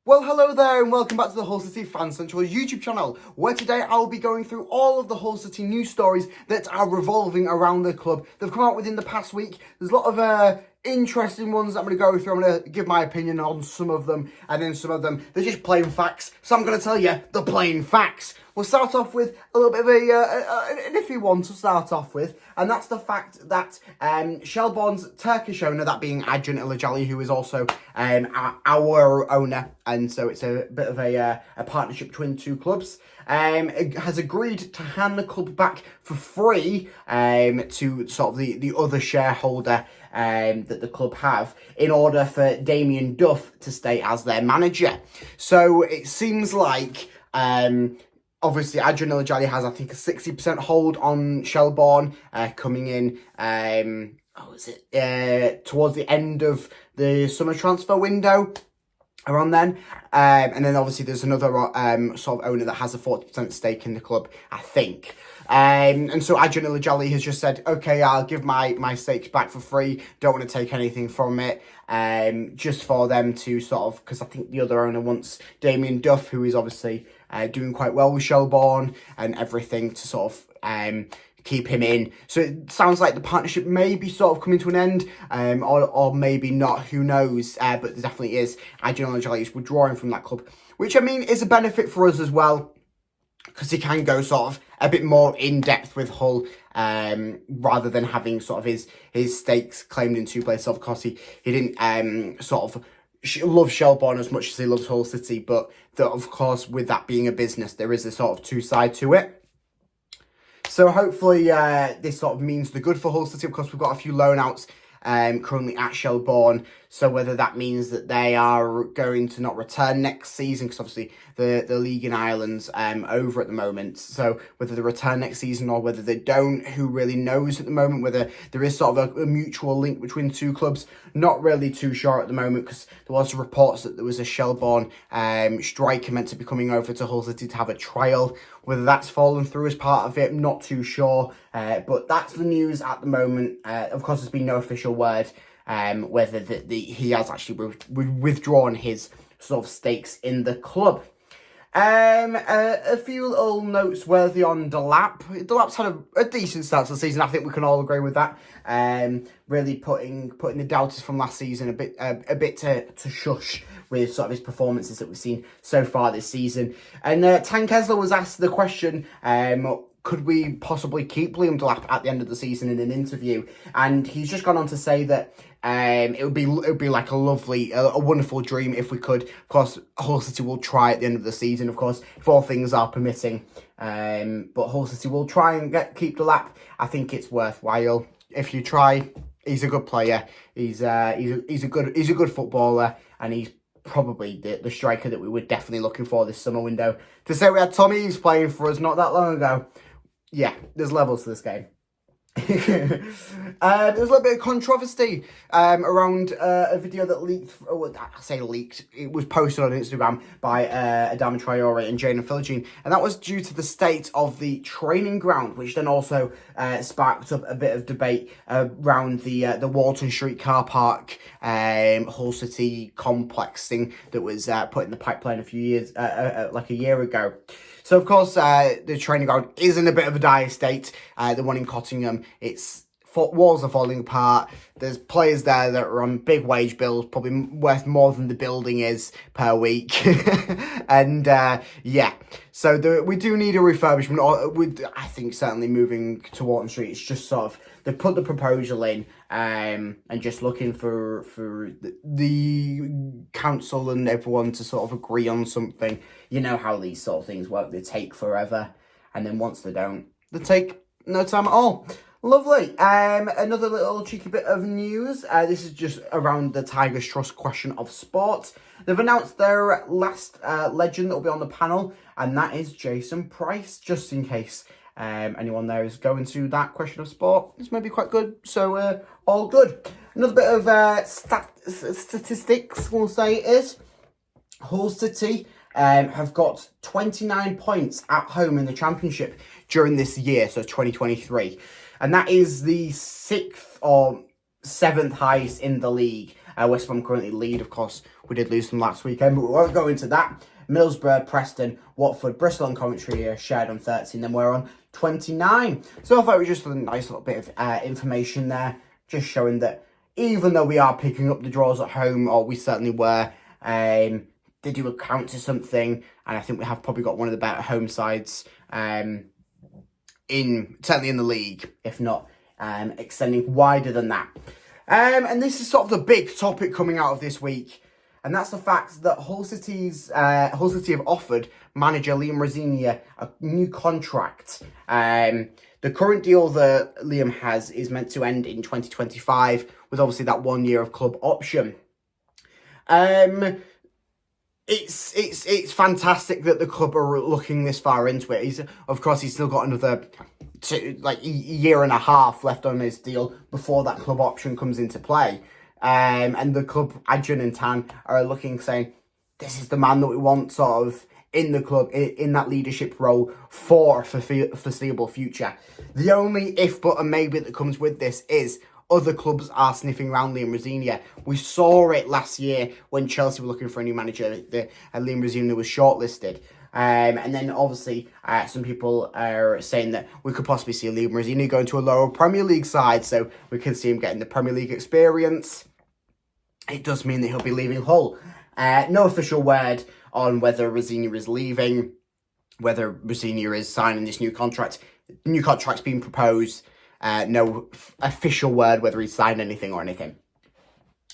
Well, hello there and welcome back to the Hull City Fan Central YouTube channel, where today I will be going through all of the Hull City news stories that are revolving around the club. They've come out within the past week. There's a lot of interesting ones that I'm going to go through. I'm going to give my opinion on some of them, and then some of them, they're just plain facts. So I'm going to tell you the plain facts. We'll start off with a little bit of an iffy one to start off with, and that's the fact that Shelbourne's Turkish owner, that being Acun Ilıcalı, who is also our owner, and so it's a bit of a partnership between the two clubs, has agreed to hand the club back for free to sort of the other shareholder that the club have, in order for Damien Duff to stay as their manager. So it seems like obviously Acun Ilıcalı has, I think, a 60% hold on Shelbourne, coming in towards the end of the summer transfer window, around then, and then obviously there's another sort of owner that has a 40% stake in the club, I think. And so Acun Ilıcalı has just said, okay, I'll give my stakes back for free, don't want to take anything from it, just for them to sort of, because I think the other owner wants Damien Duff, who is obviously doing quite well with Shelbourne and everything, to sort of keep him in. So it sounds like the partnership may be sort of coming to an end, or maybe not, who knows, but there definitely is. Acun Ilıcalı is withdrawing from that club, which, I mean, is a benefit for us as well, because he can go sort of a bit more in depth with Hull, rather than having sort of his stakes claimed in two places. Of course, he didn't sort of love Shelbourne as much as he loves Hull City, but of course, with that being a business, there is a sort of two side to it. So hopefully this sort of means the good for Hull City. Of course, we've got a few loan outs currently at Shelbourne, so whether that means that they are going to not return next season, because obviously the league in Ireland's over at the moment, so whether they return next season or whether they don't, who really knows at the moment, whether there is sort of a mutual link between the two clubs, not really too sure at the moment, because there was reports that there was a Shelbourne striker meant to be coming over to Hull City to have a trial. Whether that's fallen through as part of it, I'm not too sure, but that's the news at the moment. Of course, there's been no official word whether he has actually withdrawn his sort of stakes in the club. A few little notes worthy on Delap. Delap's had a decent start to the season. I think we can all agree with that. Really putting the doubters from last season a bit to shush with sort of his performances that we've seen so far this season. And Tan Kesler was asked the question, could we possibly keep Liam Delap at the end of the season, in an interview, and he's just gone on to say that it would be like a wonderful dream if we could. Of course, Hull City will try at the end of the season, of course, if all things are permitting. But Hull City will try and keep Delap. I think it's worthwhile if you try. He's a good player. He's a good footballer, and he's probably the striker that we were definitely looking for this summer window. To say we had Tommy Eaves playing for us not that long ago, yeah, there's levels to this game. There's a little bit of controversy around a video that leaked. I say leaked. It was posted on Instagram by Adama Traore and Jane Philogene, and that was due to the state of the training ground, which then also sparked up a bit of debate around the Walton Street car park Hull City complex thing that was put in the pipeline a few years, like a year ago. So, of course, the training ground is in a bit of a dire state. The one in Cottingham, walls are falling apart. There's players there that are on big wage bills, probably worth more than the building is per week. And, yeah, so we do need a refurbishment. I think certainly moving to Walton Street, it's just sort of, they put the proposal in, and just looking for the council and everyone to sort of agree on something. You know how these sort of things work. They take forever, and then once they don't, they take no time at all. Lovely. Another little cheeky bit of news. This is just around the Tigers Trust question of sport. They've announced their last legend that will be on the panel, and that is Jason Price, just in case anyone there is going to that question of sport. This may be quite good, so all good. Another bit of statistics, we'll say it is. Hull City have got 29 points at home in the Championship during this year, so 2023. And that is the 6th or 7th highest in the league. West Brom currently lead. Of course, we did lose them last weekend, but we won't go into that. Middlesbrough, Preston, Watford, Bristol and Coventry are shared on 30, and then we're on 29. So I thought it was just a nice little bit of information there, just showing that even though we are picking up the draws at home, or we certainly were, they do account to something, and I think we have probably got one of the better home sides, certainly in the league, if not extending wider than that. And this is sort of the big topic coming out of this week. And that's the fact that Hull City have offered manager Liam Rosenior a new contract. The current deal that Liam has is meant to end in 2025, with obviously that 1 year of club option. It's fantastic that the club are looking this far into it. He's still got another year and a half left on his deal before that club option comes into play. And the club, Adrian and Tan, are looking, saying, this is the man that we want sort of in the club, in that leadership role for a foreseeable future. The only if, but, and maybe that comes with this is other clubs are sniffing around Liam Rosenior. We saw it last year when Chelsea were looking for a new manager. Liam Rosenior was shortlisted. And then obviously some people are saying that we could possibly see Liam Rosenior going to a lower Premier League side, so we can see him getting the Premier League experience. It does mean that he'll be leaving Hull. No official word on whether Rosenior is leaving, whether Rosenior is signing this new contract. New contract's been proposed. No official word whether he's signed anything or anything.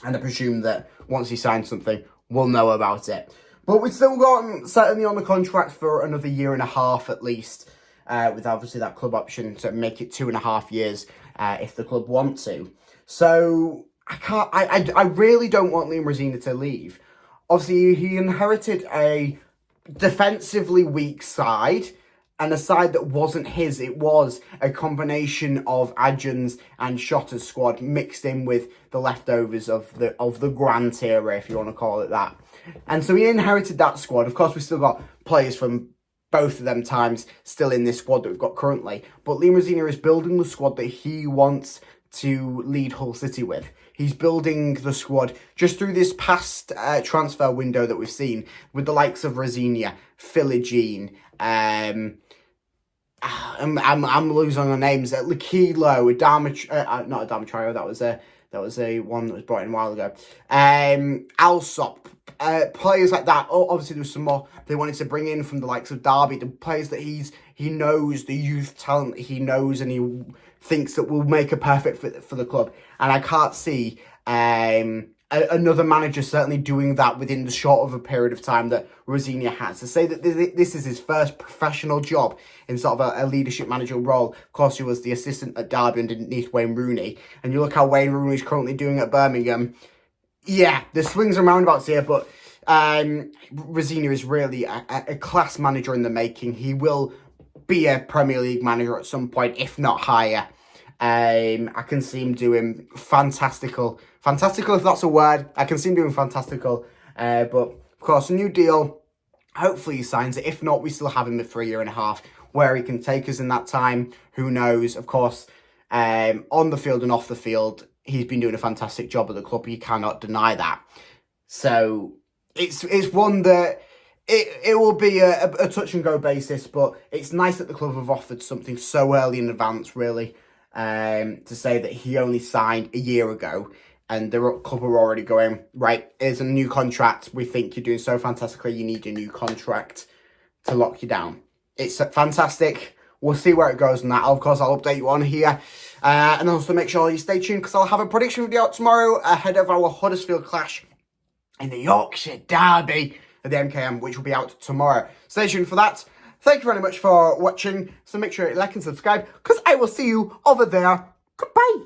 And I presume that once he signs something, we'll know about it. But we've still got him certainly on the contract for another year and a half at least, with obviously that club option to make it 2.5 years if the club want to. So I really don't want Liam Rosenior to leave. Obviously, he inherited a defensively weak side, and a side that wasn't his. It was a combination of Adjans and Shotter's squad mixed in with the leftovers of the Grant era, if you want to call it that. And so he inherited that squad. Of course, we've still got players from both of them times still in this squad that we've got currently. But Liam Rosenior is building the squad that he wants to lead Hull City with. He's building the squad just through this past transfer window that we've seen with the likes of Rosenior, Philogene, I'm losing on names. Lakilo, not Adama Traore. That was a one that was brought in a while ago. Alsop, players like that. Oh, obviously, there's some more they wanted to bring in from the likes of Derby. The players that he knows, the youth talent he knows, and he thinks that will make a perfect fit for the club. And I can't see another manager certainly doing that within the short of a period of time that Rosenior has. To say that this is his first professional job in sort of a leadership manager role. Of course, he was the assistant at Derby underneath Wayne Rooney. And you look how Wayne Rooney is currently doing at Birmingham. Yeah, there's swings and roundabouts here, but Rosenior is really a class manager in the making. He will be a Premier League manager at some point, if not higher. I can see him doing fantastical if that's a word. I can see him doing fantastical, but of course a new deal, hopefully he signs it. If not, we still have him for a year and a half where he can take us in that time. Who knows? Of course, on the field and off the field, he's been doing a fantastic job at the club. You cannot deny that. So it's one that it will be a touch and go basis, but it's nice that the club have offered something so early in advance, really. To say that he only signed a year ago, and the club are already going, right, here's a new contract. We think you're doing so fantastically, you need a new contract to lock you down. It's fantastic. We'll see where it goes on that. Of course, I'll update you on here. And also make sure you stay tuned, because I'll have a prediction video out tomorrow ahead of our Huddersfield clash in the Yorkshire Derby at the MKM, which will be out tomorrow. Stay tuned for that. Thank you very much for watching. So make sure you like and subscribe, because I will see you over there. Goodbye.